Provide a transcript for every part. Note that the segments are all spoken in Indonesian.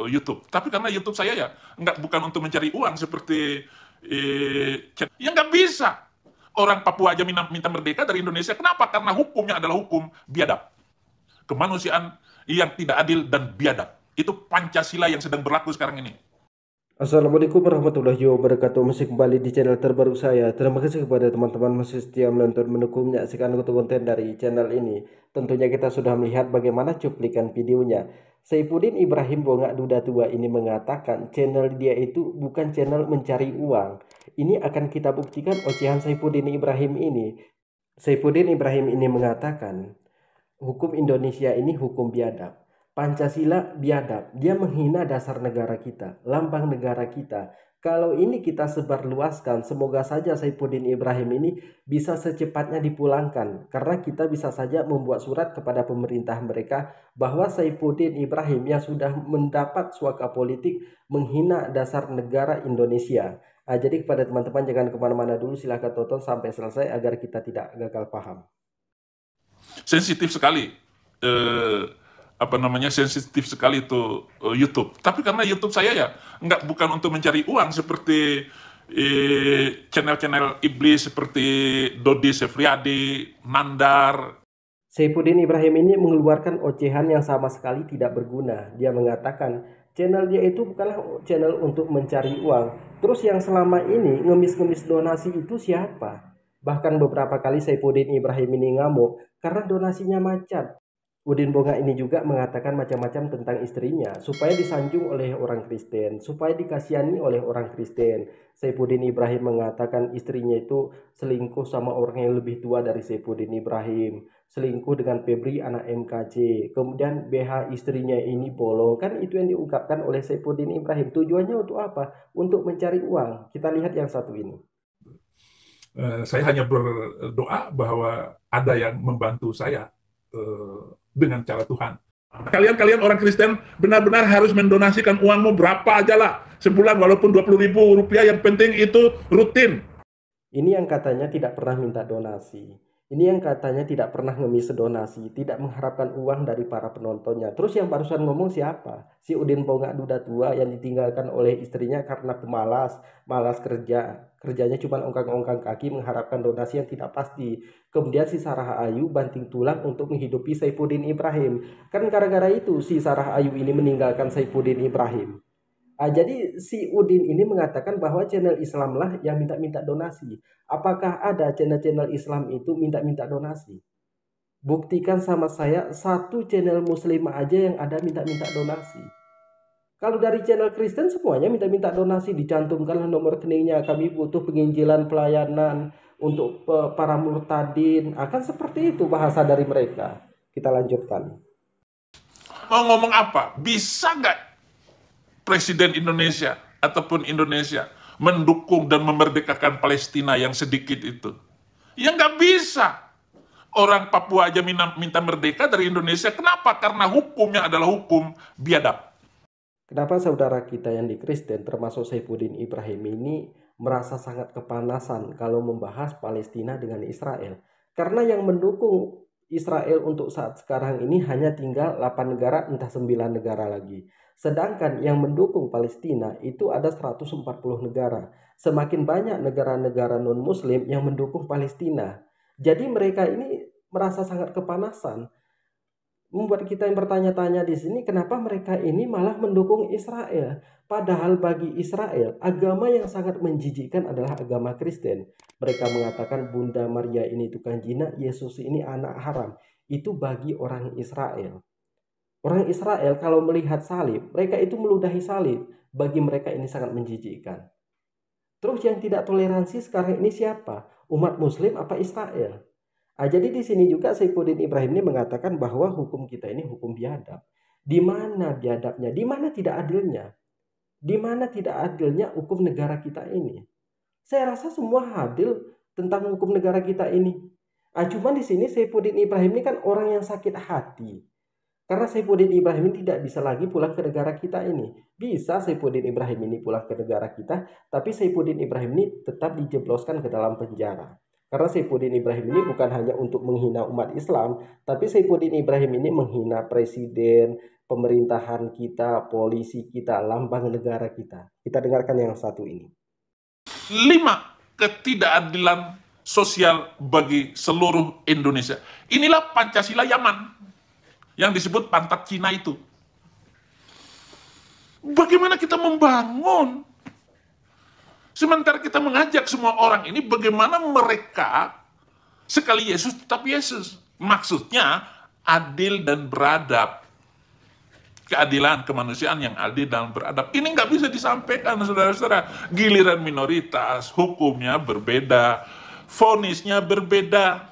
YouTube. Tapi karena YouTube saya ya bukan untuk mencari uang seperti ya nggak bisa. Orang Papua aja minta merdeka dari Indonesia. Kenapa? Karena hukumnya adalah hukum biadab. Kemanusiaan yang tidak adil dan biadab. Itu Pancasila yang sedang berlaku sekarang ini. Assalamualaikum warahmatullahi wabarakatuh. Masih kembali di channel terbaru saya. Terima kasih kepada teman-teman masih setia menonton, mendukung, menyaksikan konten dari channel ini. Tentunya kita sudah melihat bagaimana cuplikan videonya. Saifuddin Ibrahim Bongak Duda Tua ini mengatakan channel dia itu bukan channel mencari uang. Ini akan kita buktikan ocehan Saifuddin Ibrahim ini. Saifuddin Ibrahim ini mengatakan hukum Indonesia ini hukum biadab. Pancasila biadab, dia menghina dasar negara kita, lambang negara kita. Kalau ini kita sebarluaskan, semoga saja Saifuddin Ibrahim ini bisa secepatnya dipulangkan. Karena kita bisa saja membuat surat kepada pemerintah mereka bahwa Saifuddin Ibrahim yang sudah mendapat suaka politik menghina dasar negara Indonesia. Jadi kepada teman-teman jangan kemana-mana dulu, silahkan tonton sampai selesai agar kita tidak gagal paham. Sensitif sekali. Sensitif sekali itu YouTube. Tapi karena YouTube saya ya bukan untuk mencari uang seperti channel-channel iblis seperti Dodi Sefriadi, Nandar. Saifuddin Ibrahim ini mengeluarkan ocehan yang sama sekali tidak berguna. Dia mengatakan channel dia itu bukanlah channel untuk mencari uang. Terus yang selama ini ngemis-ngemis donasi itu siapa? Bahkan beberapa kali Saifuddin Ibrahim ini ngamuk karena donasinya macet. Udin Bongak ini juga mengatakan macam-macam tentang istrinya supaya disanjung oleh orang Kristen, supaya dikasihani oleh orang Kristen. Saifuddin Ibrahim mengatakan istrinya itu selingkuh sama orang yang lebih tua dari Saifuddin Ibrahim, selingkuh dengan Febri anak MKC, kemudian BH istrinya ini bolong. Kan itu yang diungkapkan oleh Saifuddin Ibrahim. Tujuannya untuk apa? Untuk mencari uang. Kita lihat yang satu ini. Saya hanya berdoa bahwa ada yang membantu saya dengan cara Tuhan. Kalian orang Kristen benar-benar harus mendonasikan uangmu berapa aja lah sebulan, walaupun 20.000 rupiah, yang penting itu rutin. Ini yang katanya tidak pernah minta donasi. Ini yang katanya tidak pernah ngemis donasi, tidak mengharapkan uang dari para penontonnya. Terus yang barusan ngomong siapa? Si Udin Bongak Duda Tua yang ditinggalkan oleh istrinya karena pemalas, malas kerja. Kerjanya cuma ongkang-ongkang kaki mengharapkan donasi yang tidak pasti. Kemudian si Sarah Ayu banting tulang untuk menghidupi Saifuddin Ibrahim. Kan gara-gara itu si Sarah Ayu ini meninggalkan Saifuddin Ibrahim. Jadi si Udin ini mengatakan bahwa channel Islam lah yang minta-minta donasi. Apakah ada channel-channel Islam itu minta-minta donasi? Buktikan sama saya satu channel Muslim aja yang ada minta-minta donasi. Kalau dari channel Kristen semuanya minta-minta donasi, dicantumkanlah nomor rekeningnya. Kami butuh penginjilan pelayanan untuk para murtadin. Akan seperti itu bahasa dari mereka. Kita lanjutkan. Mau ngomong apa? Bisa nggak Presiden Indonesia ataupun Indonesia mendukung dan memerdekakan Palestina yang sedikit itu? Ya nggak bisa. Orang Papua aja minta merdeka dari Indonesia. Kenapa? Karena hukumnya adalah hukum biadab. Kenapa saudara kita yang di Kristen termasuk Saifuddin Ibrahim ini merasa sangat kepanasan kalau membahas Palestina dengan Israel? Karena yang mendukung Israel untuk saat sekarang ini hanya tinggal 8 negara, entah 9 negara lagi. Sedangkan yang mendukung Palestina itu ada 140 negara. Semakin banyak negara-negara non-muslim yang mendukung Palestina. Jadi mereka ini merasa sangat kepanasan. Membuat kita yang bertanya-tanya di sini, kenapa mereka ini malah mendukung Israel? Padahal bagi Israel, agama yang sangat menjijikkan adalah agama Kristen. Mereka mengatakan Bunda Maria ini tukang zina, Yesus ini anak haram. Itu bagi orang Israel. Orang Israel kalau melihat salib, mereka itu meludahi salib. Bagi mereka ini sangat menjijikkan. Terus yang tidak toleransi sekarang ini siapa? Umat Muslim apa Israel? Jadi di sini juga Saifuddin Ibrahim ini mengatakan bahwa hukum kita ini hukum biadab. Di mana biadabnya? Di mana tidak adilnya? Di mana tidak adilnya hukum negara kita ini? Saya rasa semua adil tentang hukum negara kita ini. Cuman di sini Saifuddin Ibrahim ini kan orang yang sakit hati. Karena Saifuddin Ibrahim ini tidak bisa lagi pulang ke negara kita ini. Bisa Saifuddin Ibrahim ini pulang ke negara kita, tapi Saifuddin Ibrahim ini tetap dijebloskan ke dalam penjara. Karena Saifuddin Ibrahim ini bukan hanya untuk menghina umat Islam, tapi Saifuddin Ibrahim ini menghina presiden, pemerintahan kita, polisi kita, lambang negara kita. Kita dengarkan yang satu ini. 5, ketidakadilan sosial bagi seluruh Indonesia. Inilah Pancasila Yaman yang disebut pantat Cina itu. Bagaimana kita membangun? Sementara kita mengajak semua orang ini bagaimana mereka sekali Yesus tetap Yesus. Maksudnya adil dan beradab. Keadilan kemanusiaan yang adil dan beradab. Ini nggak bisa disampaikan, saudara-saudara. Giliran minoritas, hukumnya berbeda, vonisnya berbeda.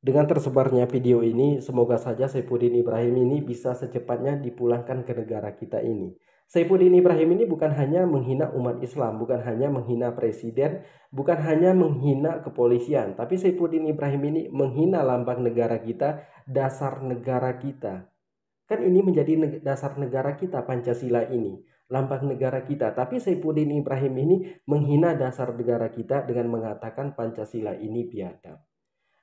Dengan tersebarnya video ini, semoga saja Saifuddin Ibrahim ini bisa secepatnya dipulangkan ke negara kita ini. Saifuddin Ibrahim ini bukan hanya menghina umat Islam, bukan hanya menghina presiden, bukan hanya menghina kepolisian, tapi Saifuddin Ibrahim ini menghina lambang negara kita, dasar negara kita. Kan ini menjadi dasar negara kita, Pancasila ini, lambang negara kita. Tapi Saifuddin Ibrahim ini menghina dasar negara kita dengan mengatakan Pancasila ini biadab.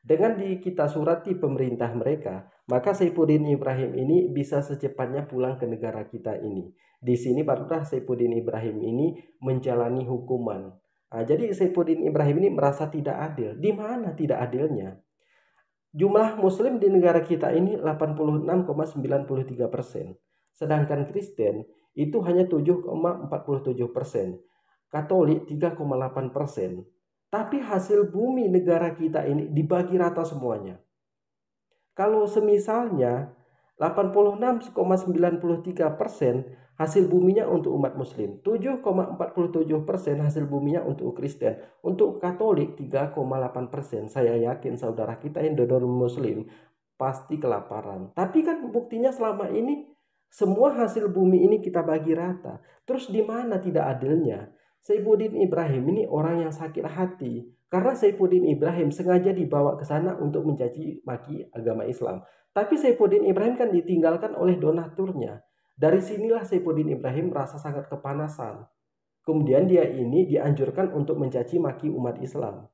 Dengan kita surati pemerintah mereka, maka Saifuddin Ibrahim ini bisa secepatnya pulang ke negara kita ini. Di sini barulah Saifuddin Ibrahim ini menjalani hukuman. Jadi Saifuddin Ibrahim ini merasa tidak adil. Di mana tidak adilnya? Jumlah Muslim di negara kita ini 86,93%. Sedangkan Kristen itu hanya 7,47%. Katolik 3,8%. Tapi hasil bumi negara kita ini dibagi rata semuanya. Kalau semisalnya 86,93% hasil buminya untuk umat Muslim, 7,47% hasil buminya untuk Kristen, untuk Katolik 3,8%. Saya yakin saudara kita yang donor Muslim pasti kelaparan. Tapi kan buktinya selama ini semua hasil bumi ini kita bagi rata. Terus di mana tidak adilnya? Saifuddin Ibrahim ini orang yang sakit hati karena Saifuddin Ibrahim sengaja dibawa ke sana untuk mencaci maki agama Islam. Tapi Saifuddin Ibrahim kan ditinggalkan oleh donaturnya. Dari sinilah Saifuddin Ibrahim merasa sangat kepanasan. Kemudian dia ini dianjurkan untuk mencaci maki umat Islam.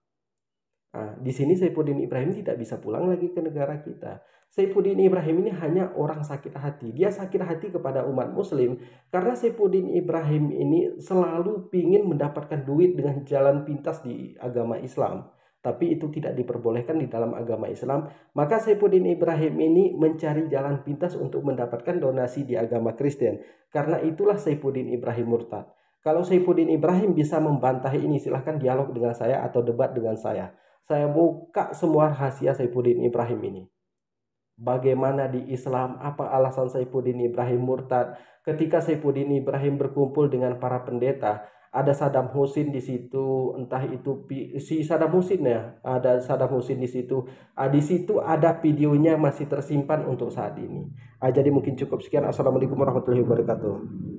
Nah, di sini Saifuddin Ibrahim tidak bisa pulang lagi ke negara kita. Saifuddin Ibrahim ini hanya orang sakit hati. Dia sakit hati kepada umat Muslim karena Saifuddin Ibrahim ini selalu ingin mendapatkan duit dengan jalan pintas di agama Islam. Tapi itu tidak diperbolehkan di dalam agama Islam. Maka Saifuddin Ibrahim ini mencari jalan pintas untuk mendapatkan donasi di agama Kristen. Karena itulah Saifuddin Ibrahim murtad. Kalau Saifuddin Ibrahim bisa membantah ini, silahkan dialog dengan saya atau debat dengan saya. Saya buka semua rahasia Saifuddin Ibrahim ini. Bagaimana di Islam, apa alasan Saifuddin Ibrahim murtad? Ketika Saifuddin Ibrahim berkumpul dengan para pendeta, ada Saddam Hussein di situ, entah itu si Saddam Hussein ya, ada Saddam Hussein di situ. Di situ ada videonya masih tersimpan untuk saat ini. Jadi mungkin cukup sekian. Assalamualaikum warahmatullahi wabarakatuh.